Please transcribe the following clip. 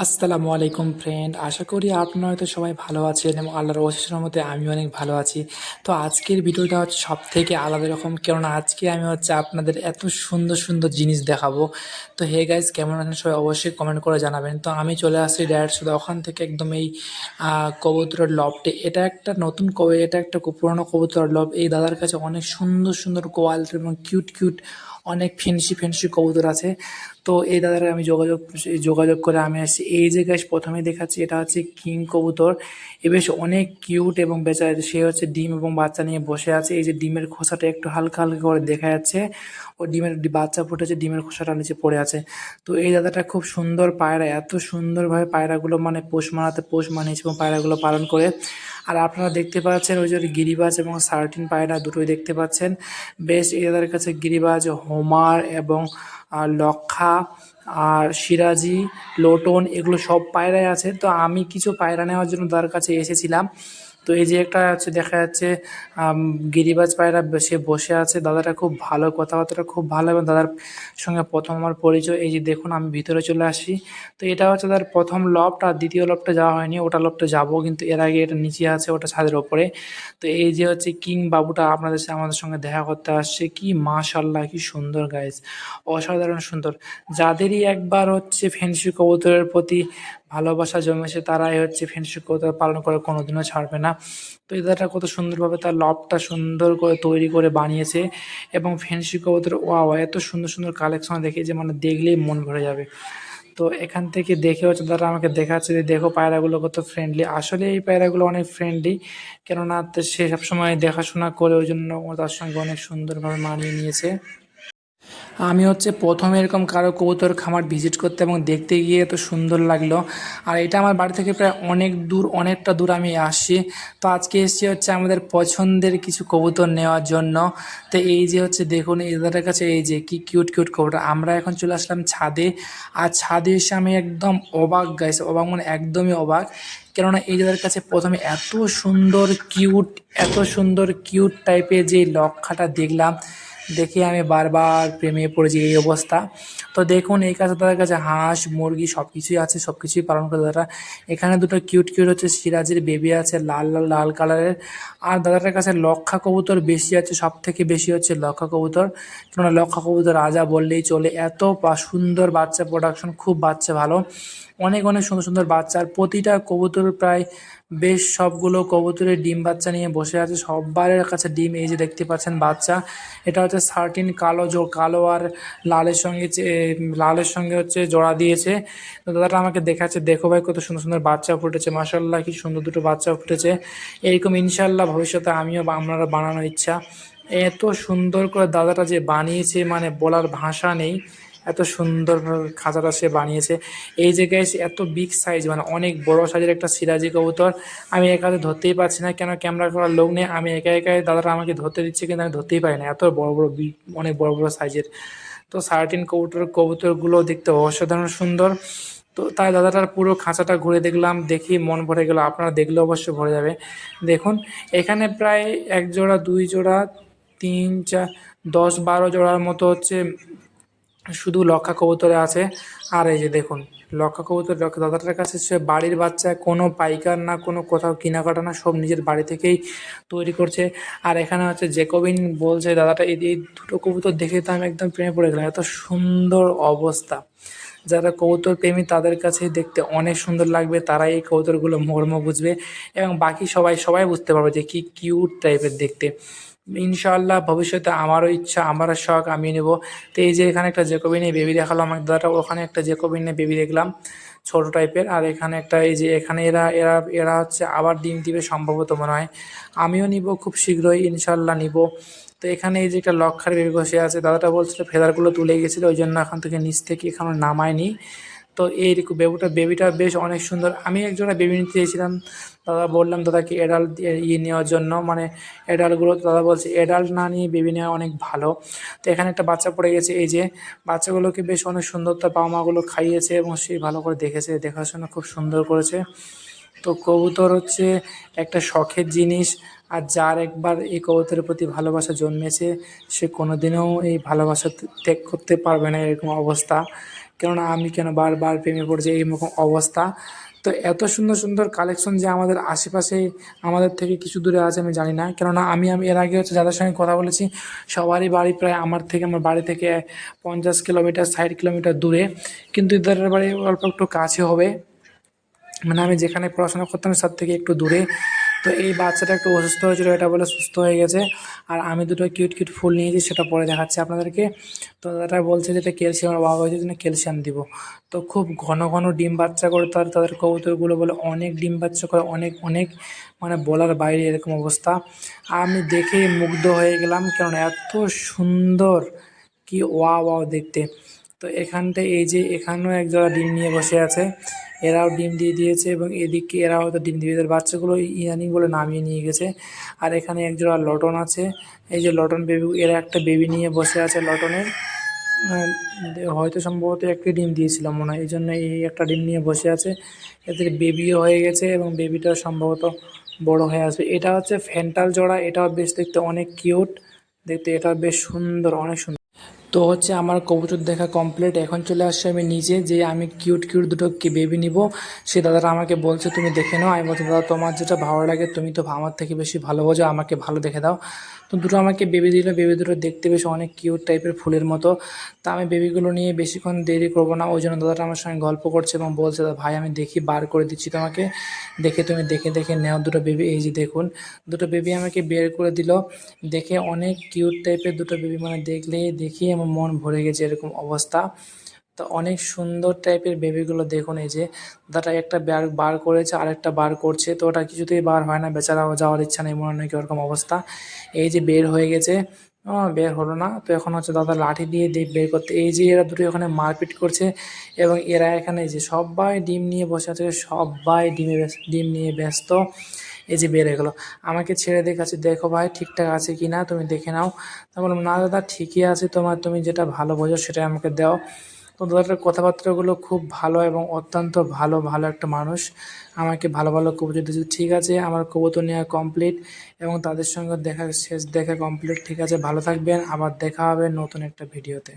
আসসালামু আলাইকুম ফ্রেন্ড, আশা করি আপনারা হয়তো সবাই ভালো আছেন এবং আল্লাহর অশেষ রহমতে আমি অনেক ভালো আছি। তো আজকের ভিডিওটা হচ্ছে সব থেকে আলাদা রকম, কেননা আজকে আমি হচ্ছে আপনাদের এত সুন্দর সুন্দর জিনিস দেখাবো। তো হে গাইজ, কেমন আছেন সবাই অবশ্যই কমেন্ট করে জানাবেন। তো আমি চলে আসছি ডাইরেক্ট শুধু ওখান থেকে একদম এই কবুতরের লবটে। এটা একটা নতুন এটা একটা পুরোনো কবুতরের লব। এই দাদার কাছে অনেক সুন্দর সুন্দর কোয়ালিটি এবং কিউট কিউট অনেক ফেন্সি ফেন্সি কবুতর আছে। তো এই দাদার আমি যোগাযোগ করে আমি আসছি এই যে গাইস, প্রথমেই দেখাচ্ছি এটা হচ্ছে কিং কবুতর। এ বেশ অনেক কিউট এবং বেচারা সে হচ্ছে ডিম এবং বাচ্চা নিয়ে বসে আছে। এই যে ডিমের খোসাটা একটু হালকা হালকা করে দেখা যাচ্ছে, ও ডিমের বাচ্চা ফুটেছে, ডিমের খোসাটা নিচে পড়ে আছে। তো এই দাদাটা খুব সুন্দর পায়রা, এত সুন্দরভাবে পায়রাগুলো মানে পোষ মানিয়েছে এবং পায়রাগুলো পালন করে। আর আপনারা দেখতে পাচ্ছেন ওই যে গিরিবাজ এবং সার্টিন পায়রা দুটোই দেখতে পাচ্ছেন। বেশ এই দাদার কাছে গিরিবাজ, হোমার এবং লক্ষা আর সিরাজি, লোটন এগুলো সব পায়রাই আছে। তো আমি কিছু পায়রা নেওয়ার জন্য তার কাছে এসেছিলাম। তো এই যে একটা হচ্ছে দেখা যাচ্ছে গিরিবাজ পায়রা, সে বসে আছে। দাদাটা খুব ভালো, কথাবার্তাটা খুব ভালো এবং দাদার সঙ্গে প্রথম আমার পরিচয়। এই যে দেখুন, আমি ভিতরে চলে আসি। তো এটা হচ্ছে তার প্রথম লফট, আর দ্বিতীয় লফটে যাওয়া হয়নি, ওটা লফটে যাবো, কিন্তু এর আগে এটা নিচে আছে, ওটা ছাদের ওপরে। তো এই যে হচ্ছে কিং বাবুটা আমাদের সঙ্গে দেখা করতে আসছে। কি মাশাল্লাহ, কি সুন্দর গাইস, অসাধারণ সুন্দর। যাদেরই একবার হচ্ছে ফেন্সি কবুতরের প্রতি ভালোবাসা জমেছে, তারাই হচ্ছে ফেন্সি কবুতর পালন করে কোনোদিনও ছাড়বে না। তো এদাটা কত সুন্দরভাবে তার লবটা সুন্দর করে তৈরি করে বানিয়েছে। এবং ফেন্সি কবুতর ওয়াও, এত সুন্দর সুন্দর কালেকশন দেখে যে মানে দেখলেই মন ভরে যাবে। তো এখান থেকে দেখে হচ্ছে তারা আমাকে দেখাচ্ছে যে দেখো পায়রাগুলো কত ফ্রেন্ডলি। আসলে এই পায়রাগুলো অনেক ফ্রেন্ডলি, কেননা সে সবসময় দেখাশোনা করে, ওই জন্য ও তার সঙ্গে অনেক সুন্দরভাবে মানিয়ে নিয়েছে। আমি হচ্ছে প্রথমে এরকম কারো কবুতর খামার ভিজিট করতে এবং দেখতে গিয়ে এত সুন্দর লাগলো। আর এটা আমার বাড়ি থেকে প্রায় অনেক দূর, অনেকটা দূর আমি আসছি। তো আজকে এসেছি হচ্ছে আমাদের পছন্দের কিছু কবুতর নেওয়ার জন্য। তো এই যে হচ্ছে দেখুন এদের কাছে এই যে কি কিউট কিউট কবুতর। আমরা এখন চলে আসলাম ছাদে। আর ছাদে এসে আমি একদম অবাক গাইস, অবাক মানে একদমই অবাক। কেননা এই যাদের কাছে প্রথমে এত সুন্দর কিউট টাইপের যে লক্ষাটা দেখলাম, দেখে আমি বারবার প্রেমে পড়েছি, এই অবস্থা। তো দেখুন এই কাছে তাদের কাছে হাঁস মুরগি সব কিছুই আছে, সব কিছুই পালন করে তারা। এখানে দুটো কিউট কিউট হচ্ছে সিরাজের বেবি আছে, লাল লাল লাল কালারের। আর দাদাটার কাছে লক্ষা কবুতর বেশি আছে, সব থেকে বেশি হচ্ছে লক্ষা কবুতর। কেননা লক্ষা কবুতর রাজা বললেই চলে, এত সুন্দর বাচ্চা প্রোডাকশন, খুব বাচ্চা ভালো, অনেক অনেক সুন্দর সুন্দর বাচ্চা। আর প্রতিটা কবুতর প্রায় বেশ সবগুলো কবুতরের ডিম বাচ্চা নিয়ে বসে আছে, সবার কাছে ডিম। এই যে দেখতে পাচ্ছেন বাচ্চা, এটা হচ্ছে সার্টিন কালো আর লালের সঙ্গে হচ্ছে জোড়া দিয়েছে। তো দাদাটা আমাকে দেখাচ্ছে দেখো ভাই কত সুন্দর সুন্দর বাচ্চা ফুটেছে, মাশাল্লাহ কি সুন্দর দুটো বাচ্চা ফুটেছে। এরকম ইনশাল্লাহ ভবিষ্যতে আমিও আপনারা বানানোর ইচ্ছা। এত সুন্দর করে দাদাটা যে বানিয়েছে মানে বলার ভাষা নেই, এত সুন্দরভাবে খাঁচাটা সে বানিয়েছে। এই যে গাইস, এত বিগ সাইজ মানে অনেক বড় সাইজের একটা সিরাজি কবুতর। আমি একাতে ধরতেই পারছি না, কেন ক্যামেরা করার লোক নেই। আমি একা একাই দাদারা আমাকে ধরতে দিচ্ছে, কিন্তু আমি ধরতেই পারি না, এত বড় বড় অনেক বড় বড় সাইজের। তো সার্টিন কবুতরগুলো দেখতে অসাধারণ সুন্দর। তো তাই দাদাটার পুরো খাঁচাটা ঘুরে দেখলাম, দেখি মন ভরে গেল। আপনারা দেখলে অবশ্যই ভরে যাবে। দেখুন এখানে প্রায় এক জোড়া, দুই জোড়া, তিন চার, 10-12 জোড়ার মতো হচ্ছে শুধু লক্ষা কবুতরে আছে। আর এই যে দেখুন দাদাটার কাছে সে বাড়ির বাচ্চা, কোনো পাইকার না, কোনো কোথাও কেনাকাটা না, সব নিজের বাড়ি থেকেই তৈরি করছে। আর এখানে হচ্ছে জেকোবিন বলছে দাদাটা, এই এই দুটো কবুতর দেখে তো আমি একদম প্রেমে পড়ে গেলাম, এত সুন্দর অবস্থা। যারা কবুতর প্রেমী তাদের কাছে দেখতে অনেক সুন্দর লাগবে, তারাই এই কবুতরগুলো মর্ম বুঝবে। এবং বাকি সবাই সবাই বুঝতে পারবে যে কি কিউট টাইপের দেখতে। ইনশাআল্লাহ ভবিষ্যতে আমারও ইচ্ছা, আমারও শখ, আমি নেব। তো এই যে এখানে একটা জেকোবিনের বেবি দেখালো আমার দাদাটা, ওখানে একটা জেকোবিনের বেবি দেখলাম ছোট টাইপের। আর এখানে একটা এই যে এখানে এরা এরা এরা হচ্ছে আবার ডিম দিবে সম্ভবত মনে হয়। আমিও নিব খুব শীঘ্রই, ইনশাআল্লাহ নিব। তো এখানে এই যে একটা লক্ষার বেবি বসে আছে, দাদাটা বলছিল ফেদারগুলো তুলে গেছিলো, ওই জন্য এখন থেকে নিচ থেকে এখানে নামায়নি। তো এই বেবিটা বেশ অনেক সুন্দর। আমি একজোড়া বেবি নিতে চেয়েছিলাম, দাদা বললাম দাদাকে অ্যাডাল্ট নেওয়ার জন্য, মানে অ্যাডাল্টগুলো। দাদা বলছে অ্যাডাল্ট না নিয়ে বেবি নেওয়া অনেক ভালো। তো এখানে একটা বাচ্চা পড়ে গেছে, এই যে বাচ্চাগুলোকে বেশ অনেক সুন্দর তার বাবা মাগুলো খাইয়েছে এবং সে ভালো করে দেখেছে, দেখাশোনা খুব সুন্দর করেছে। তো কবুতর হচ্ছে একটা শখের জিনিস। আর যার একবার এই কবুতরের প্রতি ভালোবাসা জন্মেছে, সে কোনোদিনও এই ভালোবাসা ত্যাগ করতে পারবে না, এরকম অবস্থা। কেননা আমি কেন বারবার প্রেমে পড়ছি এইরকম অবস্থা। তো এত সুন্দর সুন্দর কালেকশন যে আমাদের আশেপাশে আমাদের থেকে কিছু দূরে আছে আমি জানি না, কেননা আমি এর আগে হচ্ছে যাদের সঙ্গে কথা বলেছি সবারই বাড়ি প্রায় আমার বাড়ি থেকে 50 কিলোমিটার 60 কিলোমিটার দূরে, কিন্তু এদের বাড়ি অল্প একটু কাছে হবে, মানে আমি যেখানে পড়াশোনা করতাম তার থেকে একটু দূরে। তো এই বাচ্চাটা একটু অসুস্থ হয়েছিল, এটা বলে সুস্থ হয়ে গেছে। আর আমি দুটো কিউট কিউট ফুল নিয়েছি, সেটা পরে দেখাচ্ছি আপনাদেরকে। তো দাদাটা বলছে যে এটা ক্যালসিয়ামের অভাব হয়েছে, জন্য ক্যালসিয়াম দিব। তো খুব ঘন ঘন ডিম বাচ্চা করে তাদের কবুতরগুলো বলে অনেক ডিম বাচ্চা করে, অনেক অনেক, মানে বলার বাইরে এরকম অবস্থা। আমি দেখে মুগ্ধ হয়ে গেলাম, কারণ এত সুন্দর, কি ওয়াও ওয়াও দেখতে। তো এখানটায় এই যে এখানেও এক জোড়া ডিম নিয়ে বসে আছে, এরাও ডিম দিয়ে দিয়েছে, এবং এদিকে এরাও হয়তো ডিম দিয়ে এদের বাচ্চাগুলো ইদানিং বলে নামিয়ে নিয়ে গেছে। আর এখানে এক জোড়া লটন আছে, এই যে লটন বেবি, এরা একটা বেবি নিয়ে বসে আছে লটনের। হয়তো সম্ভবত একটি ডিম দিয়েছিলাম মনে হয়, এই জন্য এই একটা ডিম নিয়ে বসে আছে। এদের বেবিও হয়ে গেছে এবং বেবিটাও সম্ভবত বড় হয়ে আসবে। এটা হচ্ছে ফ্যান্টাল জোড়া, এটাও বেশ দেখতে অনেক কিউট, দেখতে এটাও বেশ সুন্দর, অনেক সুন্দর। তো হচ্ছে আমার কবুতর দেখা কমপ্লিট, এখন চলে আসছে আমি নিজে, যে আমি কিউট কিউট দুটো বেবি নিব। সে দাদাটা আমাকে বলছে তুমি দেখে নাও। আমি বলছি দাদা তোমার যেটা ভালো লাগে, তুমি তো আমার থেকে বেশি ভালো বোঝো, আমাকে ভালো দেখে দাও। তো দুটো আমাকে বেবি দিল, বেবি দুটো দেখতে বেশ অনেক কিউট টাইপের, ফুলের মতো। তা আমি বেবিগুলো নিয়ে বেশিক্ষণ দেরি করবো না, ওই জন্য দাদাটা আমার সঙ্গে গল্প করছে এবং বলছে দাদা ভাই আমি দেখি, বার করে দিচ্ছি তোমাকে, দেখে তুমি দেখে দেখে নেও দুটো বেবি। এই যে দেখুন দুটো বেবি আমাকে বের করে দিল, দেখে অনেক কিউট টাইপের দুটো বেবি, মানে দেখেই আমার মন ভরে গেছে এরকম অবস্থা। তো অনেক সুন্দর টাইপের বেবিগুলো দেখুন। এই যে দাদাটা একটা বার করেছে, আরেকটা বার করছে, তো ওটা কিছুতেই বার হয় না, বেচারাও যাওয়ার ইচ্ছা নেই মনে হয় ওরকম অবস্থা। এই যে বের হয়ে গেছে, বের হলো না। তো এখন হচ্ছে দাদা লাঠি দিয়ে বের করতে, এই যে এরা দুটো এখানে মারপিট করছে, এবং এরা এখানে যে সবাই ডিম নিয়ে বসে আছে, সবাই ডিম নিয়ে ব্যস্ত। এই যে বের হয়ে গেলো, আমাকে ছেড়ে দেখাচ্ছে, দেখো ভাই ঠিকঠাক আছে কি না তুমি দেখে নাও। তা বললাম না দাদা ঠিকই আছে, তুমি যেটা ভালো বোঝো সেটাই আমাকে দাও। তো দাদাটার কথাবার্তাগুলো খুব ভালো এবং অত্যন্ত ভালো ভালো একটা মানুষ, আমাকে ভালো ভালো কবুতর দিয়েছে। ঠিক আছে, আমার কবুতর নেওয়া কমপ্লিট এবং তাদের সঙ্গে দেখা কমপ্লিট। ঠিক আছে, ভালো থাকবেন, আবার দেখা হবে নতুন একটা ভিডিওতে।